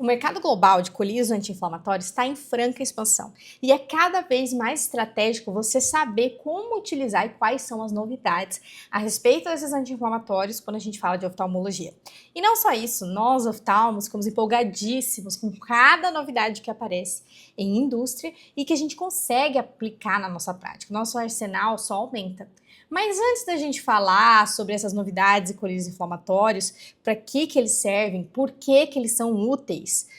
O mercado global de colírios anti-inflamatórios está em franca expansão e é cada vez mais estratégico você saber como utilizar e quais são as novidades a respeito desses anti-inflamatórios quando a gente fala de oftalmologia. E não só isso, nós oftalmos ficamos empolgadíssimos com cada novidade que aparece em indústria e que a gente consegue aplicar na nossa prática. Nosso arsenal só aumenta. Mas antes da gente falar sobre essas novidades e colírios inflamatórios, para que eles servem, por que eles são úteis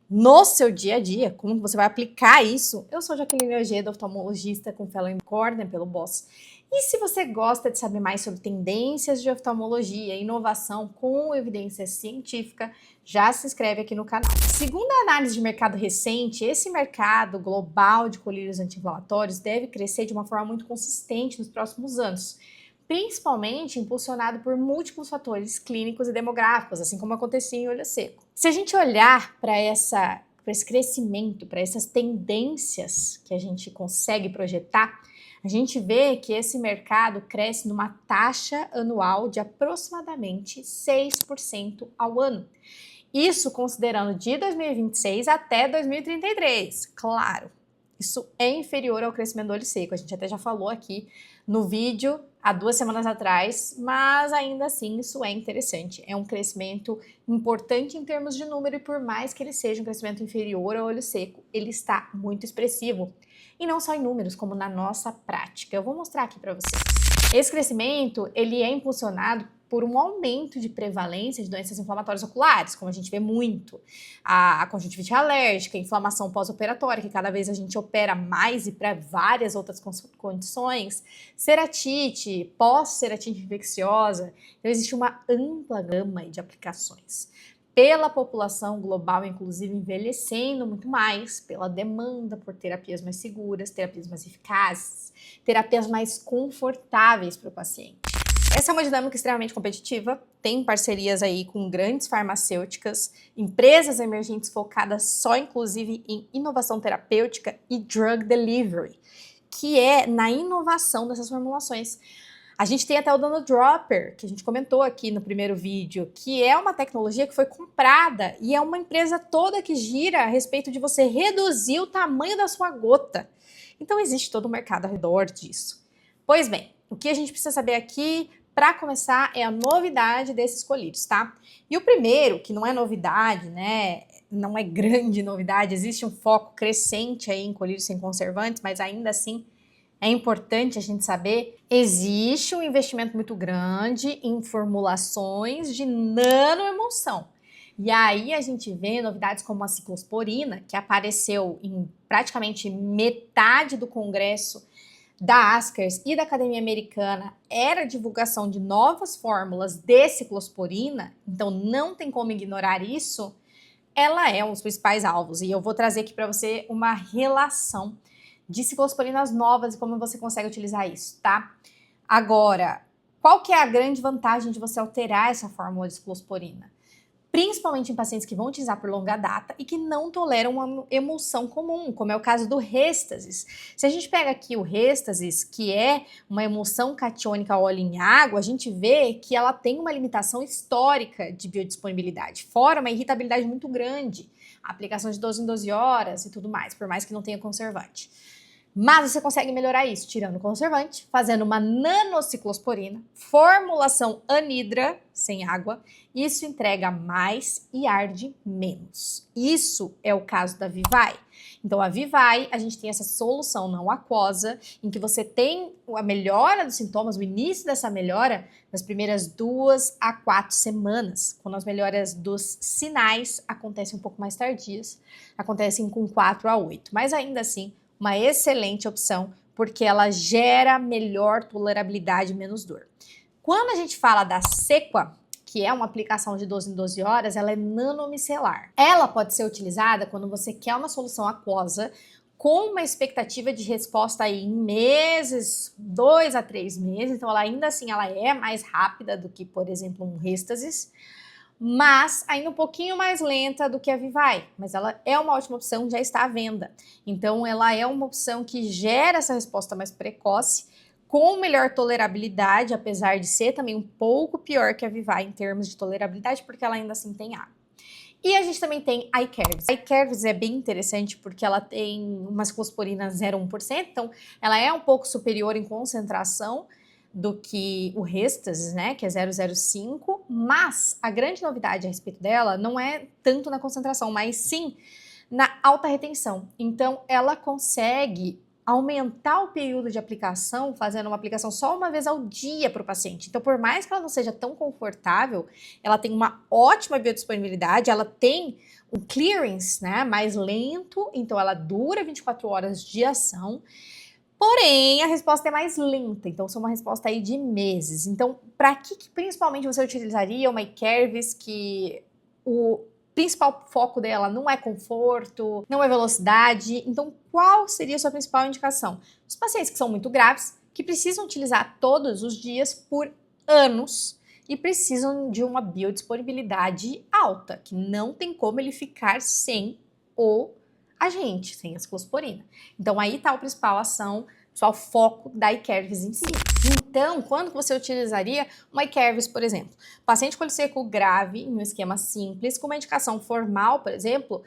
no seu dia a dia, como você vai aplicar isso, eu sou Jaqueline Ojeda, oftalmologista com Fellow in Cornea pelo Boss. E se você gosta de saber mais sobre tendências de oftalmologia e inovação com evidência científica, já se inscreve aqui no canal. Segundo a análise de mercado recente, esse mercado global de colírios anti-inflamatórios deve crescer de uma forma muito consistente nos próximos anos, principalmente impulsionado por múltiplos fatores clínicos e demográficos, assim como acontecia em olho seco. Se a gente olhar para esse crescimento, para essas tendências que a gente consegue projetar, a gente vê que esse mercado cresce numa taxa anual de aproximadamente 6% ao ano. Isso considerando de 2026 até 2033. Claro, isso é inferior ao crescimento do olho seco. A gente até já falou aqui no vídeo há 2 semanas atrás, mas ainda assim isso é interessante. É um crescimento importante em termos de número e por mais que ele seja um crescimento inferior ao olho seco, ele está muito expressivo. E não só em números, como na nossa prática. Eu vou mostrar aqui para vocês. Esse crescimento, ele é impulsionado por um aumento de prevalência de doenças inflamatórias oculares, como a gente vê muito. A conjuntivite alérgica, a inflamação pós-operatória, que cada vez a gente opera mais e para várias outras condições, ceratite, pós-ceratite infecciosa. Então, existe uma ampla gama de aplicações. Pela população global, inclusive, envelhecendo muito mais, pela demanda por terapias mais seguras, terapias mais eficazes, terapias mais confortáveis para o paciente. Essa é uma dinâmica extremamente competitiva, tem parcerias aí com grandes farmacêuticas, empresas emergentes focadas só, inclusive, em inovação terapêutica e drug delivery, que é na inovação dessas formulações. A gente tem até o Donald Dropper, que a gente comentou aqui no primeiro vídeo, que é uma tecnologia que foi comprada e é uma empresa toda que gira a respeito de você reduzir o tamanho da sua gota. Então existe todo o mercado ao redor disso. Pois bem, o que a gente precisa saber aqui, para começar, é a novidade desses colírios, tá? E o primeiro, que não é novidade, né? Não é grande novidade, existe um foco crescente aí em colírios sem conservantes, mas ainda assim é importante a gente saber, existe um investimento muito grande em formulações de nanoemulsão. E aí a gente vê novidades como a ciclosporina, que apareceu em praticamente metade do congresso da ASCRS e da Academia Americana, era a divulgação de novas fórmulas de ciclosporina, então não tem como ignorar isso, ela é um dos principais alvos. E eu vou trazer aqui para você uma relação de ciclosporinas novas e como você consegue utilizar isso, tá? Agora, qual que é a grande vantagem de você alterar essa fórmula de ciclosporina? Principalmente em pacientes que vão utilizar por longa data e que não toleram uma emulsão comum, como é o caso do Restasis. Se a gente pega aqui o Restasis, que é uma emulsão catiônica óleo em água, a gente vê que ela tem uma limitação histórica de biodisponibilidade, fora uma irritabilidade muito grande, aplicação de 12 em 12 horas e tudo mais, por mais que não tenha conservante. Mas você consegue melhorar isso tirando o conservante, fazendo uma nanociclosporina, formulação anidra, sem água. Isso entrega mais e arde menos. Isso é o caso da Vivai. Então, a Vivai, a gente tem essa solução não aquosa, em que você tem a melhora dos sintomas, o início dessa melhora, nas primeiras 2 a 4 semanas, quando as melhoras dos sinais acontecem um pouco mais tardias, acontecem com 4 a 8. Mas ainda assim, uma excelente opção, porque ela gera melhor tolerabilidade e menos dor. Quando a gente fala da Cequa, que é uma aplicação de 12 em 12 horas, ela é nanomicelar. Ela pode ser utilizada quando você quer uma solução aquosa com uma expectativa de resposta aí em meses, 2 a 3 meses, então ela ainda assim ela é mais rápida do que, por exemplo, um Restasis, mas ainda um pouquinho mais lenta do que a Vivai, mas ela é uma ótima opção, já está à venda. Então ela é uma opção que gera essa resposta mais precoce, com melhor tolerabilidade, apesar de ser também um pouco pior que a Vivai em termos de tolerabilidade, porque ela ainda assim tem água. E a gente também tem a iCares. A iCares é bem interessante porque ela tem uma ciclosporina 0,1%, então ela é um pouco superior em concentração do que o Restasis, né, que é 0,05, mas a grande novidade a respeito dela não é tanto na concentração, mas sim na alta retenção. Então, ela consegue aumentar o período de aplicação, fazendo uma aplicação só uma vez ao dia para o paciente. Então, por mais que ela não seja tão confortável, ela tem uma ótima biodisponibilidade, ela tem um clearance, né, mais lento, então ela dura 24 horas de ação. Porém, a resposta é mais lenta, então são uma resposta aí de meses. Então, para que principalmente você utilizaria uma iCares que o principal foco dela não é conforto, não é velocidade? Então, qual seria a sua principal indicação? Os pacientes que são muito graves, que precisam utilizar todos os dias por anos e precisam de uma biodisponibilidade alta, que não tem como ele ficar sem o agente, sem a ciclosporina. Então aí está a principal ação, o principal foco da iCares em si. Então, quando você utilizaria uma iCares, por exemplo? Paciente com olho seco grave, em um esquema simples, com uma indicação formal, por exemplo,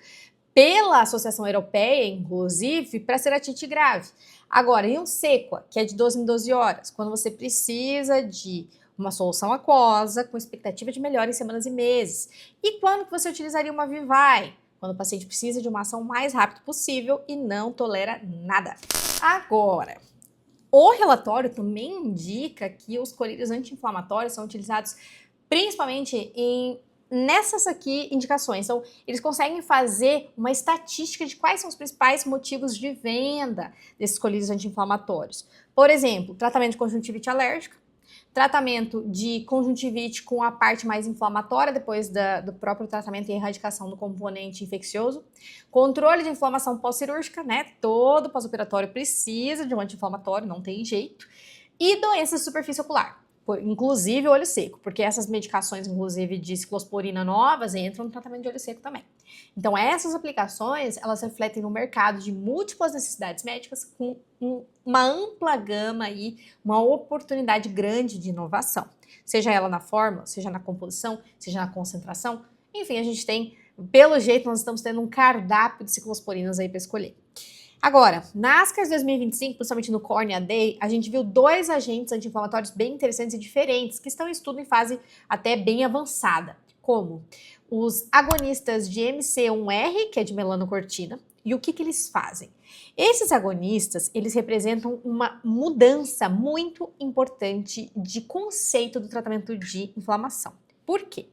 pela Associação Europeia, inclusive, para ceratite grave. Agora, em um seco, que é de 12 em 12 horas, quando você precisa de uma solução aquosa, com expectativa de melhora em semanas e meses. E quando que você utilizaria uma Vivai? Quando o paciente precisa de uma ação o mais rápido possível e não tolera nada. Agora, o relatório também indica que os colírios anti-inflamatórios são utilizados principalmente nessas aqui indicações. Então, eles conseguem fazer uma estatística de quais são os principais motivos de venda desses colírios anti-inflamatórios. Por exemplo, tratamento de conjuntivite alérgica, tratamento de conjuntivite com a parte mais inflamatória depois do próprio tratamento e erradicação do componente infeccioso, controle de inflamação pós-cirúrgica, né? Todo pós-operatório precisa de um anti-inflamatório, não tem jeito, e doenças de superfície ocular, inclusive olho seco, porque essas medicações, inclusive de ciclosporina novas, entram no tratamento de olho seco também. Então, essas aplicações, elas refletem no mercado de múltiplas necessidades médicas com uma ampla gama e uma oportunidade grande de inovação. Seja ela na fórmula, seja na composição, seja na concentração. Enfim, a gente tem, pelo jeito, nós estamos tendo um cardápio de ciclosporinas aí para escolher. Agora, na ASCARS 2025, principalmente no Cornea Day, a gente viu 2 agentes anti-inflamatórios bem interessantes e diferentes, que estão em estudo em fase até bem avançada, como os agonistas de MC1R, que é de melanocortina, e o que eles fazem? Esses agonistas, eles representam uma mudança muito importante de conceito do tratamento de inflamação. Por quê?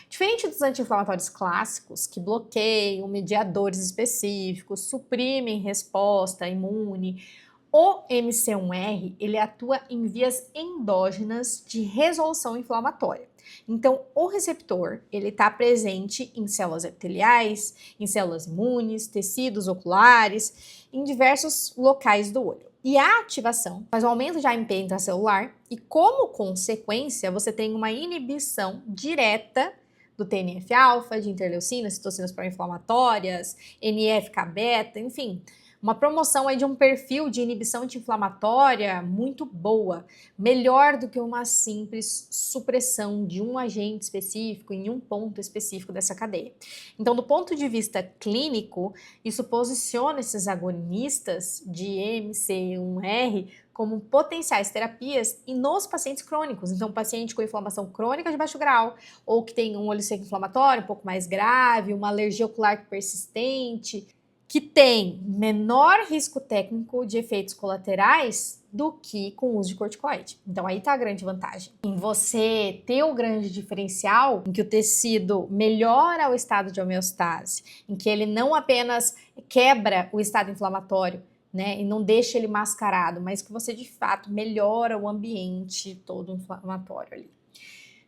Diferente dos anti-inflamatórios clássicos, que bloqueiam mediadores específicos, suprimem resposta imune, o MC1R, ele atua em vias endógenas de resolução inflamatória. Então, o receptor, ele está presente em células epiteliais, em células imunes, tecidos oculares, em diversos locais do olho. E a ativação faz um aumento de AMP intracelular e, como consequência, você tem uma inibição direta do TNF-alfa, de interleucinas, citocinas pró-inflamatórias, NF-κ-beta, enfim, uma promoção aí de um perfil de inibição anti-inflamatória muito boa, melhor do que uma simples supressão de um agente específico em um ponto específico dessa cadeia. Então, do ponto de vista clínico, isso posiciona esses agonistas de MC1R como potenciais terapias e nos pacientes crônicos. Então, paciente com inflamação crônica de baixo grau, ou que tem um olho seco inflamatório um pouco mais grave, uma alergia ocular persistente, que tem menor risco técnico de efeitos colaterais do que com o uso de corticoide. Então aí tá a grande vantagem. Em você ter o grande diferencial, em que o tecido melhora o estado de homeostase, em que ele não apenas quebra o estado inflamatório, né, e não deixa ele mascarado, mas que você de fato melhora o ambiente todo inflamatório ali.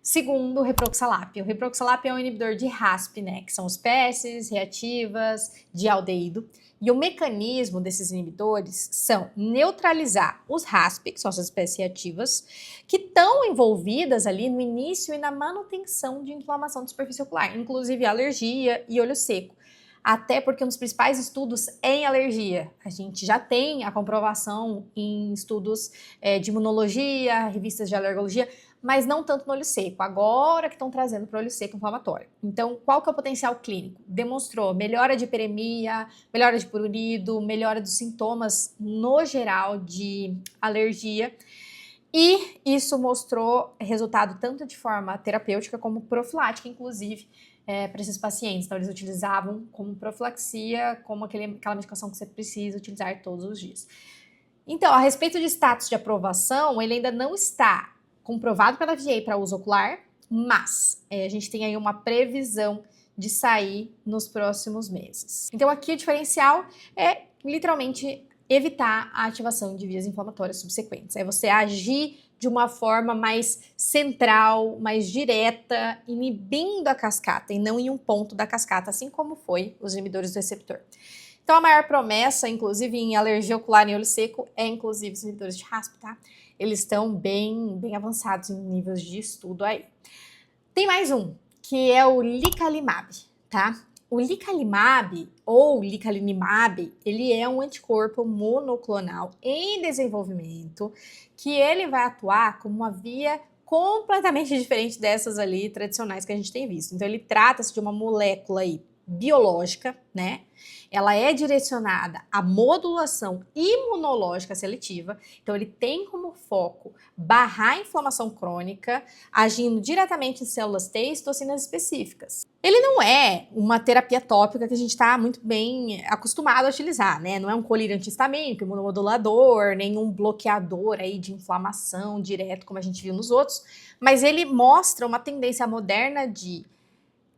Segundo, o Reproxalap. O Reproxalap é um inibidor de RASP, né, que são espécies reativas de aldeído. E o mecanismo desses inibidores são neutralizar os RASP, que são essas espécies reativas, que estão envolvidas ali no início e na manutenção de inflamação de superfície ocular, inclusive alergia e olho seco. Até porque um dos principais estudos é em alergia. A gente já tem a comprovação em estudos de imunologia, revistas de alergologia, mas não tanto no olho seco. Agora que estão trazendo para o olho seco inflamatório. Então, qual que é o potencial clínico? Demonstrou melhora de hiperemia, melhora de prurido, melhora dos sintomas no geral de alergia. E isso mostrou resultado tanto de forma terapêutica como profilática, inclusive, para esses pacientes. Então, eles utilizavam como profilaxia, como aquela medicação que você precisa utilizar todos os dias. Então, a respeito de status de aprovação, ele ainda não está comprovado pela FDA para uso ocular, mas a gente tem aí uma previsão de sair nos próximos meses. Então, aqui o diferencial é literalmente evitar a ativação de vias inflamatórias subsequentes. É você agir de uma forma mais central, mais direta, inibindo a cascata e não em um ponto da cascata, assim como foi os inibidores do receptor. Então, a maior promessa, inclusive em alergia ocular e olho seco, é inclusive os inibidores de RASP, tá? Eles estão bem avançados em níveis de estudo aí. Tem mais um, que é o licalimab, tá? O licalimab, ou licalinimab, ele é um anticorpo monoclonal em desenvolvimento, que ele vai atuar como uma via completamente diferente dessas ali tradicionais que a gente tem visto. Então, ele trata-se de uma molécula aí biológica, né? Ela é direcionada à modulação imunológica seletiva, então ele tem como foco barrar a inflamação crônica, agindo diretamente em células T e citocinas específicas. Ele não é uma terapia tópica que a gente está muito bem acostumado a utilizar, né? Não é um colírio antihistamínico, imunomodulador, nenhum bloqueador aí de inflamação direto, como a gente viu nos outros, mas ele mostra uma tendência moderna de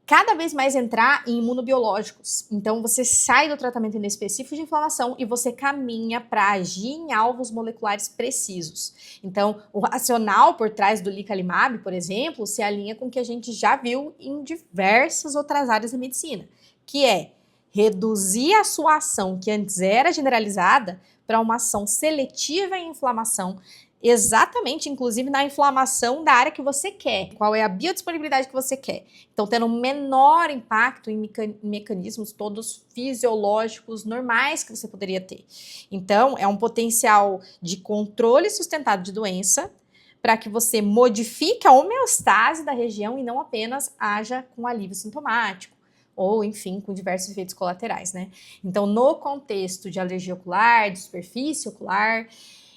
cada vez mais entrar em imunobiológicos. Então, você sai do tratamento inespecífico de inflamação e você caminha para agir em alvos moleculares precisos. Então, o racional por trás do licalimab, por exemplo, se alinha com o que a gente já viu em diversas outras áreas da medicina, que é reduzir a sua ação, que antes era generalizada, para uma ação seletiva em inflamação, exatamente, inclusive na inflamação da área que você quer, qual é a biodisponibilidade que você quer. Então, tendo um menor impacto em mecanismos todos fisiológicos normais que você poderia ter. Então, é um potencial de controle sustentado de doença para que você modifique a homeostase da região e não apenas haja com alívio sintomático ou, enfim, com diversos efeitos colaterais, né? Então, no contexto de alergia ocular, de superfície ocular,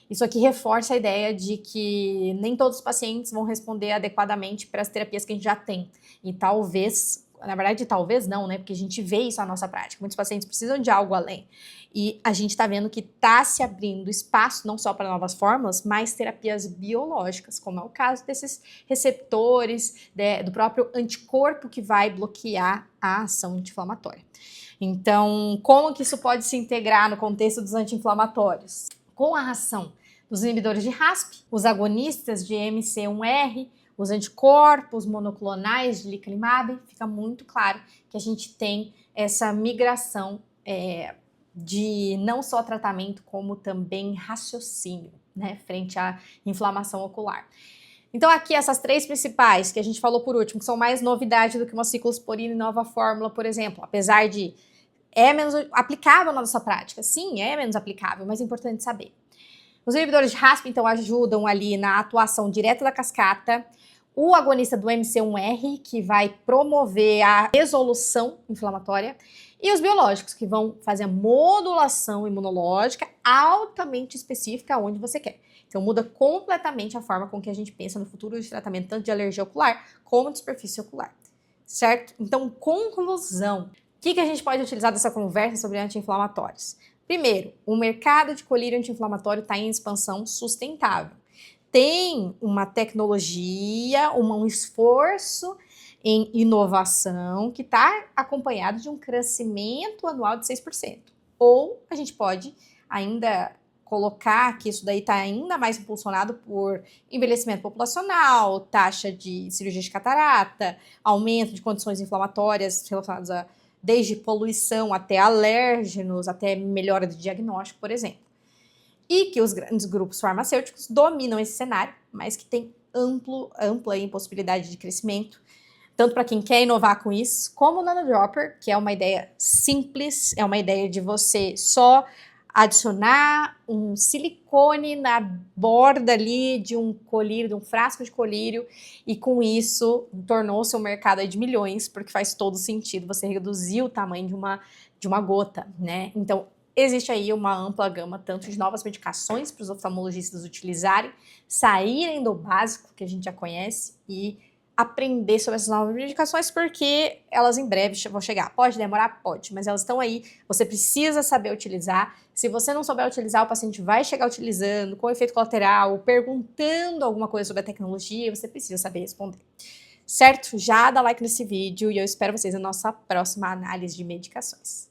isso aqui reforça a ideia de que nem todos os pacientes vão responder adequadamente para as terapias que a gente já tem. E talvez, na verdade, talvez não, né? Porque a gente vê isso na nossa prática. Muitos pacientes precisam de algo além. E a gente está vendo que está se abrindo espaço não só para novas fórmulas, mas terapias biológicas, como é o caso desses receptores, do próprio anticorpo que vai bloquear a ação anti-inflamatória. Então, como que isso pode se integrar no contexto dos anti-inflamatórios? Com a ação dos inibidores de RASP, os agonistas de MC1R, os anticorpos monoclonais de licalimab, fica muito claro que a gente tem essa migração de não só tratamento, como também raciocínio, né, frente à inflamação ocular. Então aqui essas três principais que a gente falou por último, que são mais novidade do que uma ciclosporina e nova fórmula, por exemplo, apesar de menos aplicável na nossa prática. Sim, é menos aplicável, mas é importante saber. Os inibidores de RASP, então, ajudam ali na atuação direta da cascata. O agonista do MC1R, que vai promover a resolução inflamatória. E os biológicos, que vão fazer a modulação imunológica altamente específica onde você quer. Então, muda completamente a forma com que a gente pensa no futuro de tratamento, tanto de alergia ocular como de superfície ocular. Certo? Então, conclusão. O que a gente pode utilizar dessa conversa sobre anti-inflamatórios? Primeiro, o mercado de colírio anti-inflamatório está em expansão sustentável. Tem uma tecnologia, um esforço em inovação que está acompanhado de um crescimento anual de 6%. Ou a gente pode ainda colocar que isso daí está ainda mais impulsionado por envelhecimento populacional, taxa de cirurgia de catarata, aumento de condições inflamatórias relacionadas a desde poluição até alérgenos, até melhora de diagnóstico, por exemplo. E que os grandes grupos farmacêuticos dominam esse cenário, mas que tem ampla possibilidade de crescimento, tanto para quem quer inovar com isso, como o Nanodropper, que é uma ideia simples, é uma ideia de você só adicionar um silicone na borda ali de um colírio, de um frasco de colírio, e com isso tornou-se um mercado aí de milhões, porque faz todo sentido você reduzir o tamanho de uma gota, né? Então, existe aí uma ampla gama tanto de novas medicações para os oftalmologistas utilizarem, saírem do básico que a gente já conhece e aprender sobre essas novas medicações, porque elas em breve vão chegar. Pode demorar? Pode, mas elas estão aí, você precisa saber utilizar. Se você não souber utilizar, o paciente vai chegar utilizando, com efeito colateral, perguntando alguma coisa sobre a tecnologia, você precisa saber responder. Certo? Já dá like nesse vídeo e eu espero vocês na nossa próxima análise de medicações.